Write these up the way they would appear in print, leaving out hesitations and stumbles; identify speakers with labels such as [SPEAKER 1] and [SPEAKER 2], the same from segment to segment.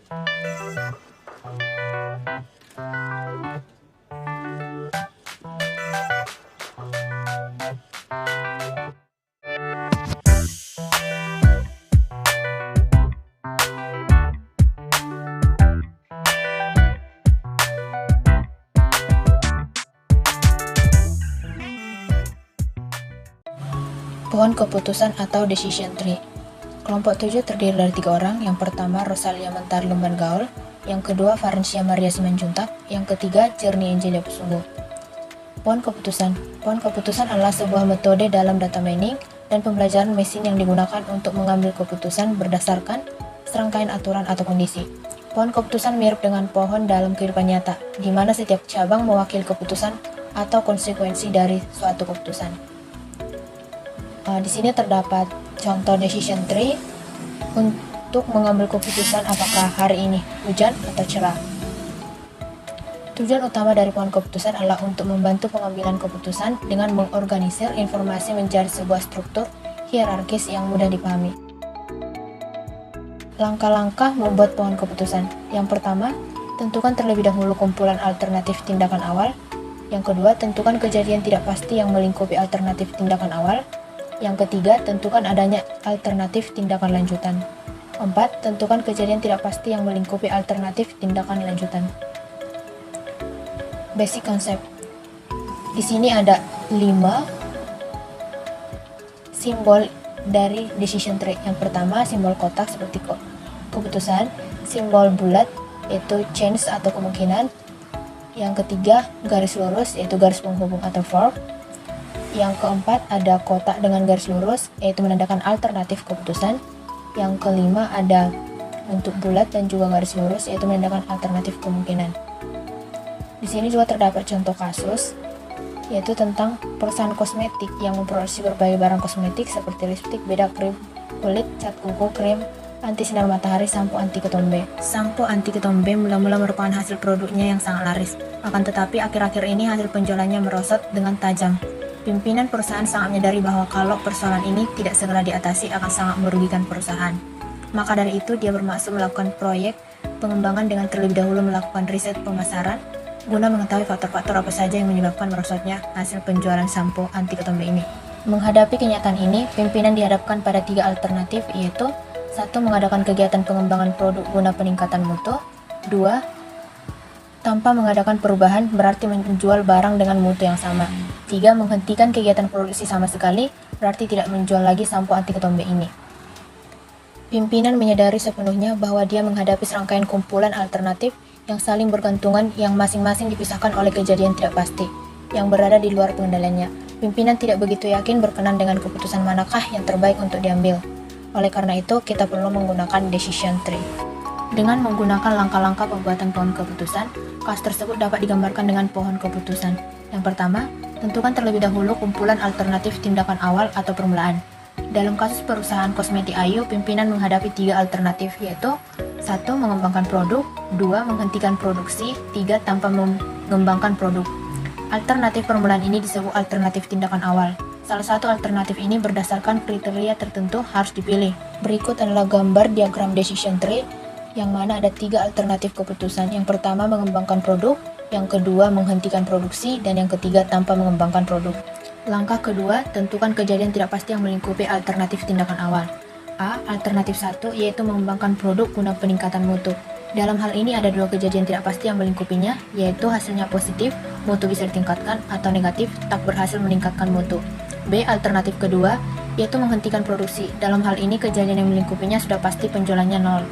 [SPEAKER 1] Pohon keputusan atau decision tree. Kelompok 7 terdiri dari 3 orang. Yang pertama Rosalia Mentar Lemban Gaul, yang kedua Farencia Maria Simanjuntak, yang ketiga Jernie Angelia Pusunggu. Pohon keputusan. Pohon keputusan adalah sebuah metode dalam data mining dan pembelajaran mesin yang digunakan untuk mengambil keputusan berdasarkan serangkaian aturan atau kondisi. Pohon keputusan mirip dengan pohon dalam kehidupan nyata, di mana setiap cabang mewakili keputusan atau konsekuensi dari suatu keputusan. Di sini terdapat contoh decision tree untuk mengambil keputusan apakah hari ini hujan atau cerah. Tujuan utama dari pohon keputusan adalah untuk membantu pengambilan keputusan dengan mengorganisir informasi menjadi sebuah struktur hierarkis yang mudah dipahami. Langkah-langkah membuat pohon keputusan. Yang pertama, tentukan terlebih dahulu kumpulan alternatif tindakan awal. Yang kedua, tentukan kejadian tidak pasti yang melingkupi alternatif tindakan awal. Yang ketiga, tentukan adanya alternatif tindakan lanjutan. 4. Tentukan kejadian tidak pasti yang melingkupi alternatif tindakan lanjutan. Basic concept. Di sini ada 5 simbol dari decision tree. Yang pertama, simbol kotak seperti keputusan. Simbol bulat yaitu chance atau kemungkinan. Yang ketiga, garis lurus yaitu garis penghubung atau fork. Yang keempat, ada kotak dengan garis lurus, yaitu menandakan alternatif keputusan. Yang kelima, ada bentuk bulat dan juga garis lurus, yaitu menandakan alternatif kemungkinan. Di sini juga terdapat contoh kasus, yaitu tentang perusahaan kosmetik yang memproduksi berbagai barang kosmetik seperti lipstik, bedak, krim kulit, cat kuku, krim anti sinar matahari, sampo anti ketombe. Sampo anti ketombe mula-mula merupakan hasil produknya yang sangat laris. Akan tetapi, akhir-akhir ini hasil penjualannya merosot dengan tajam. Pimpinan perusahaan sangat menyadari bahwa kalau persoalan ini tidak segera diatasi akan sangat merugikan perusahaan. Maka dari itu dia bermaksud melakukan proyek pengembangan dengan terlebih dahulu melakukan riset pemasaran guna mengetahui faktor-faktor apa saja yang menyebabkan merosotnya hasil penjualan sampo anti ketombe ini. Menghadapi kenyataan ini, pimpinan dihadapkan pada 3 alternatif, yaitu 1. Mengadakan kegiatan pengembangan produk guna peningkatan mutu. 2. Tanpa mengadakan perubahan berarti menjual barang dengan mutu yang sama. 3. Menghentikan kegiatan produksi sama sekali berarti tidak menjual lagi sampo anti ketombe ini. Pimpinan menyadari sepenuhnya bahwa dia menghadapi serangkaian kumpulan alternatif yang saling bergantungan yang masing-masing dipisahkan oleh kejadian tidak pasti yang berada di luar pengendaliannya. Pimpinan tidak begitu yakin berkenan dengan keputusan manakah yang terbaik untuk diambil. Oleh karena itu, kita perlu menggunakan decision tree. Dengan menggunakan langkah-langkah pembuatan pohon keputusan, kasus tersebut dapat digambarkan dengan pohon keputusan. Yang pertama, tentukan terlebih dahulu kumpulan alternatif tindakan awal atau permulaan. Dalam kasus perusahaan kosmetik Ayu, pimpinan menghadapi 3 alternatif, yaitu 1. Mengembangkan produk, 2. Menghentikan produksi, 3. Tanpa mengembangkan produk. Alternatif permulaan ini disebut alternatif tindakan awal. Salah satu alternatif ini berdasarkan kriteria tertentu harus dipilih. Berikut adalah gambar diagram decision tree, yang mana ada 3 alternatif keputusan. Yang pertama, mengembangkan produk, yang kedua, menghentikan produksi, dan yang ketiga, tanpa mengembangkan produk. Langkah kedua, tentukan kejadian tidak pasti yang melingkupi alternatif tindakan awal. A. Alternatif 1, yaitu mengembangkan produk guna peningkatan mutu. Dalam hal ini ada 2 kejadian tidak pasti yang melingkupinya, yaitu hasilnya positif, mutu bisa ditingkatkan, atau negatif, tak berhasil meningkatkan mutu. B. Alternatif kedua, yaitu menghentikan produksi. Dalam hal ini kejadian yang melingkupinya sudah pasti penjualannya 0.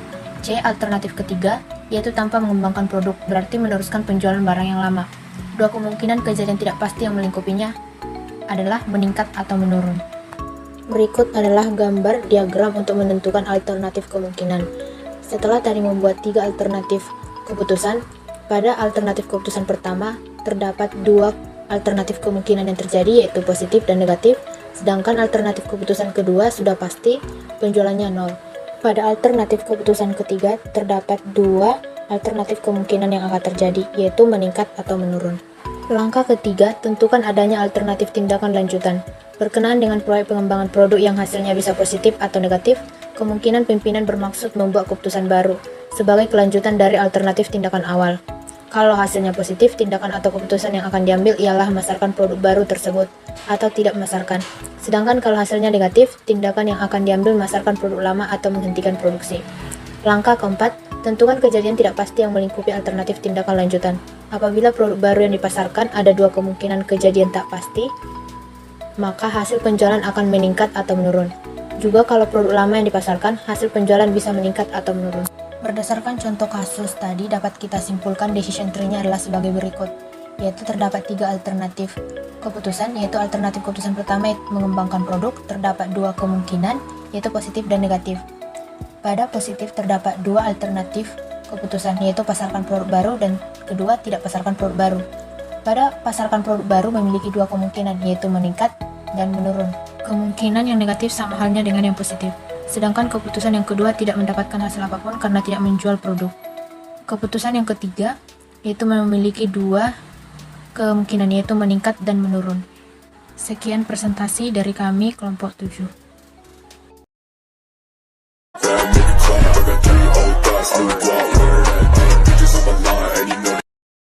[SPEAKER 1] C. Alternatif ketiga, yaitu tanpa mengembangkan produk, berarti meneruskan penjualan barang yang lama. 2 kemungkinan kejadian tidak pasti yang melingkupinya adalah meningkat atau menurun. Berikut adalah gambar diagram untuk menentukan alternatif kemungkinan. Setelah tadi membuat 3 alternatif keputusan, pada alternatif keputusan pertama terdapat 2 alternatif kemungkinan yang terjadi, yaitu positif dan negatif, sedangkan alternatif keputusan kedua sudah pasti penjualannya 0. Pada alternatif keputusan ketiga, terdapat 2 alternatif kemungkinan yang akan terjadi, yaitu meningkat atau menurun. Langkah ketiga, tentukan adanya alternatif tindakan lanjutan. Berkenaan dengan proyek pengembangan produk yang hasilnya bisa positif atau negatif, kemungkinan pimpinan bermaksud membuat keputusan baru. sebagai kelanjutan dari alternatif tindakan awal. Kalau hasilnya positif, tindakan atau keputusan yang akan diambil ialah memasarkan produk baru tersebut atau tidak memasarkan. Sedangkan kalau hasilnya negatif, tindakan yang akan diambil memasarkan produk lama atau menghentikan produksi. Langkah keempat, tentukan kejadian tidak pasti yang melingkupi alternatif tindakan lanjutan. Apabila produk baru yang dipasarkan ada dua kemungkinan kejadian tak pasti, maka hasil penjualan akan meningkat atau menurun. Juga kalau produk lama yang dipasarkan, hasil penjualan bisa meningkat atau menurun. Berdasarkan contoh kasus tadi, dapat kita simpulkan decision tree-nya adalah sebagai berikut, yaitu terdapat 3 alternatif keputusan, yaitu alternatif keputusan pertama yaitu mengembangkan produk, terdapat 2 kemungkinan, yaitu positif dan negatif. Pada positif terdapat 2 alternatif keputusan, yaitu pasarkan produk baru dan kedua tidak pasarkan produk baru. Pada pasarkan produk baru memiliki 2 kemungkinan, yaitu meningkat dan menurun. Kemungkinan yang negatif sama halnya dengan yang positif. Sedangkan keputusan yang kedua tidak mendapatkan hasil apapun karena tidak menjual produk. Keputusan yang ketiga yaitu memiliki 2 kemungkinan, yaitu meningkat dan menurun. Sekian presentasi dari kami kelompok 7.